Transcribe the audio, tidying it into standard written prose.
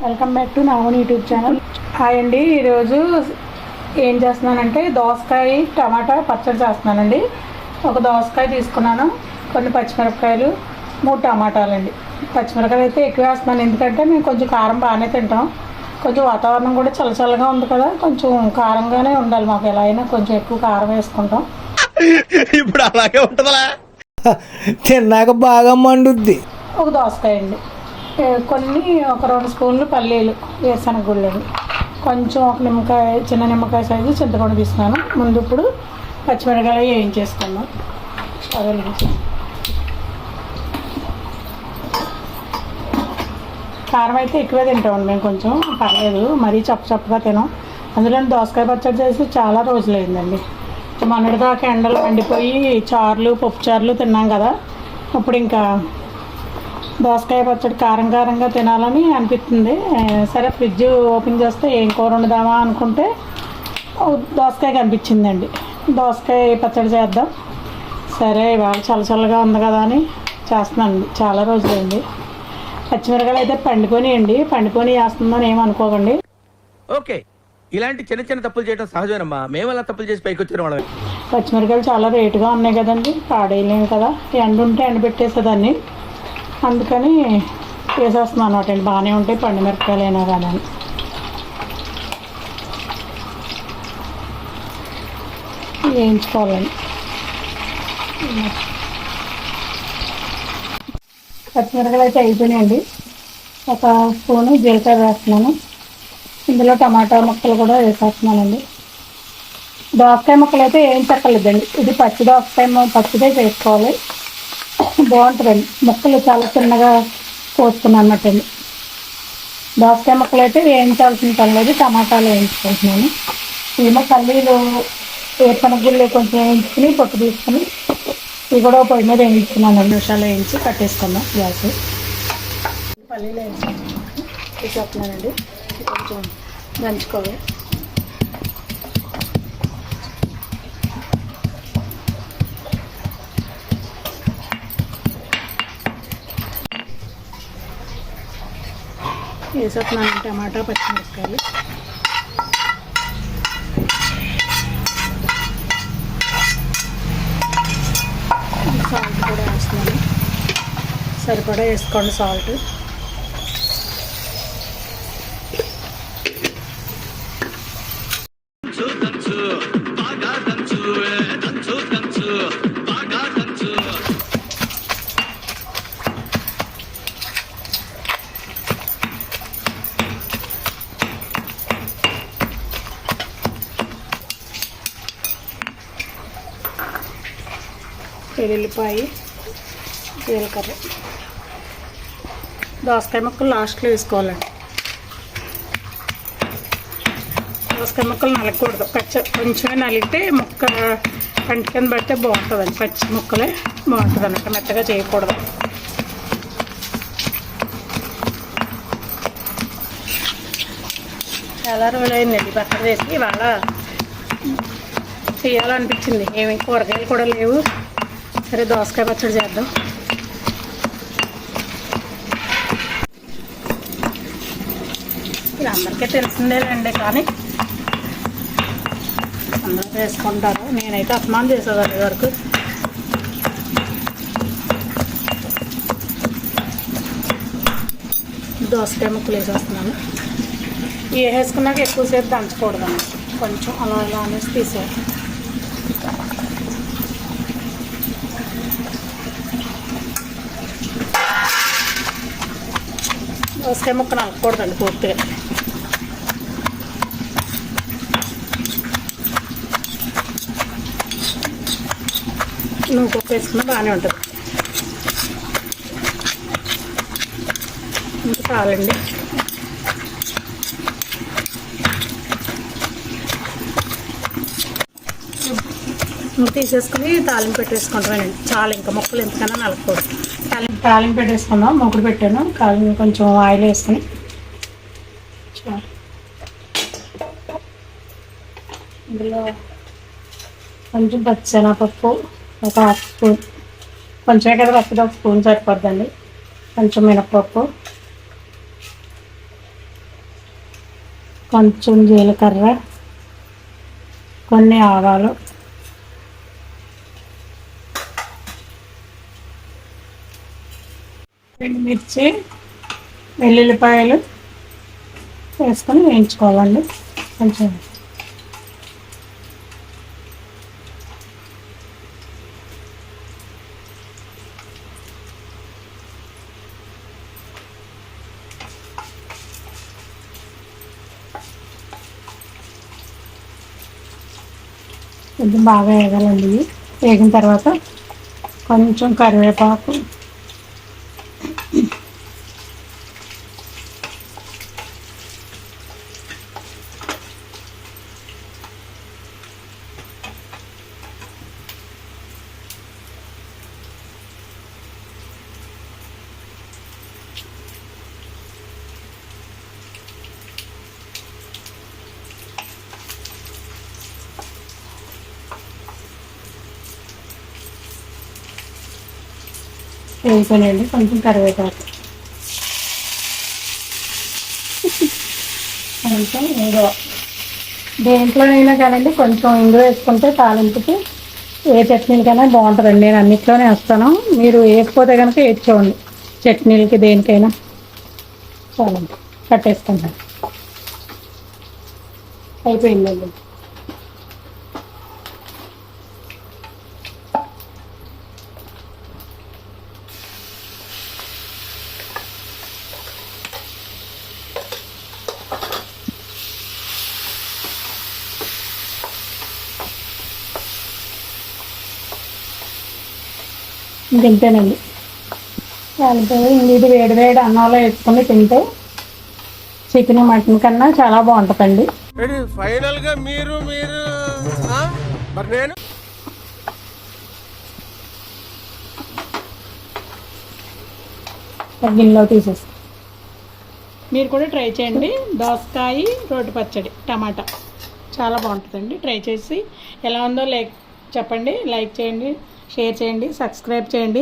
Welcome back to నావన్ YouTube channel. Hi అండి. ఈరోజు ఏం చేస్తున్నానంటే దోసకాయ టమాటా పచ్చడి చేస్తున్నానండి. ఒక దోసకాయ తీసుకున్నాను, కొన్ని పచ్చిమిరపకాయలు, 3 టమాటాలండి. పచ్చిమిరపకాయలు అయితే ఎక్కువ వేస్తున్నాను ఎందుకంటే మేము కొంచెం కారం బాగానే తింటాం. కొంచెం వాతావరణం కూడా చల్లగా ఉంది కదా, కొంచెం కారంగానే ఉండాలి మాకు. ఎలా అయినా కొంచెం ఎక్కువ కారం వేసుకుంటాం. ఇప్పుడు అలాగే ఉంటుందా? తిన్నాక బాగా మండుద్ది. ఒక దోసకాయ అండి, కొన్ని ఒక 2 స్పూన్లు పల్లీలు, వేరుశనగ గుళ్ళండి, కొంచెం ఒక నిమ్మకాయ, చిన్న నిమ్మకాయ సైజు చింతపండు తీసుకున్నాను. ముందు ఇప్పుడు పచ్చిమిరపకాయలు వేయించేసుకున్నాం. అదే కారం అయితే ఎక్కువే తింటామండి మేము, కొంచెం పర్లేదు, మరీ చప్పగా తినాం. అందులో దోసకాయ పచ్చడి చేసి చాలా రోజులైందండి. మొన్నటిదాకా ఎండలు మండిపోయి చారులు, పప్పు చారులు తిన్నాం కదా, ఇప్పుడు ఇంకా దోసకాయ పచ్చడి కారంగా తినాలని అనిపిస్తుంది. సరే ఫ్రిడ్జ్ ఓపెన్ చేస్తే ఏం కూర వండుదామా అనుకుంటే దోసకాయ కనిపించిందండి. దోసకాయ పచ్చడి చేద్దాం, సరే ఇవాళ చల్లగా ఉంది కదా అని చేస్తున్నానండి. చాలా రోజులైంది. పచ్చిమిరకాయలు అయితే పండుకొని వేస్తుందని ఏమనుకోకండి. ఓకే, ఇలాంటి చిన్న తప్పులు చేయడం సహజమేనమ్మా. మేము అలా తప్పులు చేసి పైకి వచ్చిన వాళ్ళమే. పచ్చిమిరకాయలు చాలా రేటుగా ఉన్నాయి కదండి, పాడేయలేము కదా. ఎండ ఉంటే ఎండ పెట్టేసేదాన్ని, అందుకని వేసేస్తున్నాను అనమాట అండి. బాగానే ఉంటాయి పండు మిరపకాయలు అయినా కానీ. వేయించుకోవాలండి. పచ్చిమిరపకాయలు అయితే అయిపోయినాయండి. ఒక స్పూను జీలకర్ర వేస్తున్నాను. ఇందులో టమాటా ముక్కలు కూడా వేసేస్తున్నానండి. దోసకాయ ముక్కలు అయితే ఏం చెక్కలేదండి, ఇది పచ్చి దోసకాయ పచ్చిదే చేసుకోవాలి, బాగుంటుందండి. ముక్కలు చాలా చిన్నగా కోసుకున్నాను అన్నట్టండి. దోసకాయ ముక్కలు అయితే వేయించాల్సిన పని లేదు, టమాటాలు వేయించుకుంటున్నాను. ఏమో పల్లీలు, వేరుశనగలు కొంచెం వేయించుకుని పొట్టు తీసుకుని ఇవి కూడా పొయ్యి మీద వేయించుకున్నాను. 2 నిమిషాలు వేయించి కట్టేసుకున్నాం గ్యాస్. పల్లీలు వేసుకుంటున్నానండి, కొంచెం దంచుకోవాలి. వేసేస్తున్నాను టమాటా పచ్చిమిరపకాయలు. సాల్ట్ కూడా వేస్తున్నాను, సరిపడా వేసుకోండి సాల్ట్. వెల్లుల్లిపాయ, జీలకర్ర, దోసకాయ ముక్కలు లాస్ట్లో వేసుకోవాలండి. దోసకాయ ముక్కలు నలగకూడదు, కొంచెమే నలిగితే ముక్క కంటి కింద పడితే బాగుంటుందండి. పచ్చి ముక్కలే బాగుంటుంది అన్నమాట, మెత్తగా చేయకూడదు. చాలా రోజులైందండి పచ్చడి వేసి, ఇవాళ చేయాలనిపించింది. ఏమి కూరగాయలు కూడా లేవు, సరే దోసకాయ పచ్చడి చేద్దాం. ఇది అందరికీ తెలిసిందేలేండి, కానీ అందరూ వేసుకుంటారు. నేనైతే అపమానం చేసేదాన్ని వరకు. దోసకాయ ముక్కలు వేసేస్తున్నాను. వేసుకున్నాక ఎక్కువసేపు దంచకూడదండి, కొంచెం అలా అనేసి తీసేయాలి. దోసకాయ ముక్క నలకూడదండి పూర్తిగా. నువ్వు పప్పు వేసుకున్నా బాగానే ఉంటుంది. ఇంకా చాలండి. తీసేసుకుని తాలింపు పెట్టేసుకుంటామండి. చాలా ఇంకా ముక్కలు ఎంతకన్నా నలకూడదు. తాలింపు పెట్టేసుకుందాం. మొగుడు పెట్టాను, కొంచెం ఆయిల్ వేసుకుని ఇందులో కొంచెం పచ్చెనగపప్పు ఒక 1/2 స్పూన్, కొంచెమే కదా పప్పు, 1 స్పూన్ సరిపోద్దండి. కొంచెం మినపప్పు, కొంచెం జీలకర్ర, కొన్ని ఆవాలు, మిర్చి, వెల్లుల్లిపాయలు వేసుకొని వేయించుకోవాలండి. కొంచెం కొంచెం బాగా వేగాలండి. ఇవి వేగిన తర్వాత కొంచెం కరివేపాకు, వేసుకునండి. కొంచెం కరివేపాకు, కొంచెం ఇంగువ. దేంట్లోనైనా కానండి కొంచెం ఇంగువ వేసుకుంటే తాలింపుకి ఏ చట్నీలకైనా బాగుంటుందండి. నేను అన్నిట్లోనే వేస్తాను. మీరు వేయకపోతే కనుక వేసుకోండి. చట్నీలకి దేనికైనా చాలండి. కట్టేసుకుంటాను. అయిపోయిందండి. ఇంకంతేనండి. ఇది వేడి వేడి అన్నంలో వేసుకొని తింటే చికెన్ మటన్ కన్నా చాలా బాగుంటుందండి. ఫైనల్ గా మీరు మరి నేను గిన్నెలో తీసేస్తాం. మీరు కూడా ట్రై చేయండి. దోసకాయ రోటి పచ్చడి టమాటా చాలా బాగుంటుందండి. ట్రై చేసి ఎలా ఉందో చెప్పండి. లైక్ చేయండి, షేర్ చేయండి, సబ్స్క్రైబ్ చేయండి.